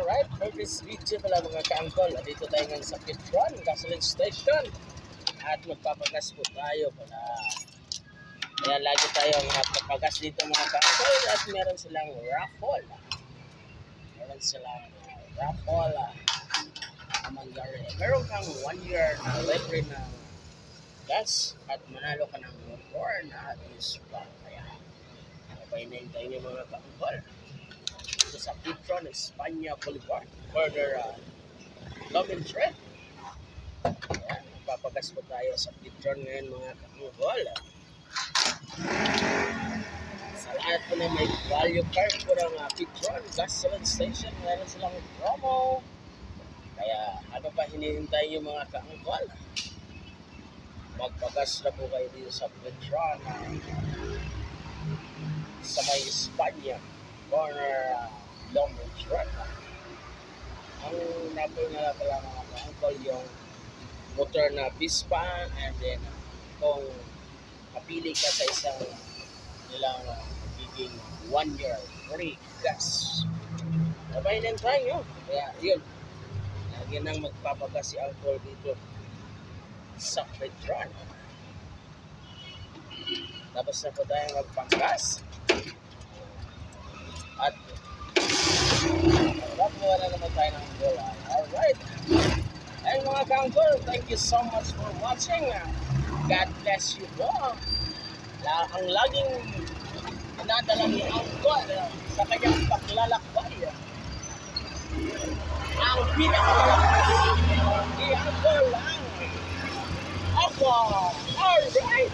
Alright, for this video pala mga ka-angkol, dito tayo ngayon sa Petron Gasoline Station at magpapagas po tayo pala. Kaya lagi tayong magpapagas dito mga ka-angkol at meron silang raffle. Meron kang 1 year na libre na gas at manalo ka ng motor na ispa. Kaya napainayin tayo ng mga ka-angkol dito sa Petron Espanya Boulevard, corner Lomin Street. Ayan, magpapagas po tayo sa Petron ngayon mga ka-angkol. Sa lahat po na may value card po ng Petron Gasoline Station, meron silang promo. Kaya ano pa hinihintay yung mga ka-angkol? Magpagas na po kayo dito sa Petron sa may Espanya corner Lomin Street. Ang napoy na pala mga ka-angkol yung motor na Vespa, and then kung kapili ka sa isang nilang magiging 1 year free gas. Napainin tayo. Kaya yun, lagi nang magpapagas si Uncle dito sa Petron. Tapos na po tayo magpagas. At wala na naman tayo ng bola. Alright. Ay mga ka-angkol, thank you so much for watching. God bless you po. Ang laging pinadala ni Uncle sa kanyang paglalakbay. Ang pinakamalaki ni Uncle lang ako. Alright.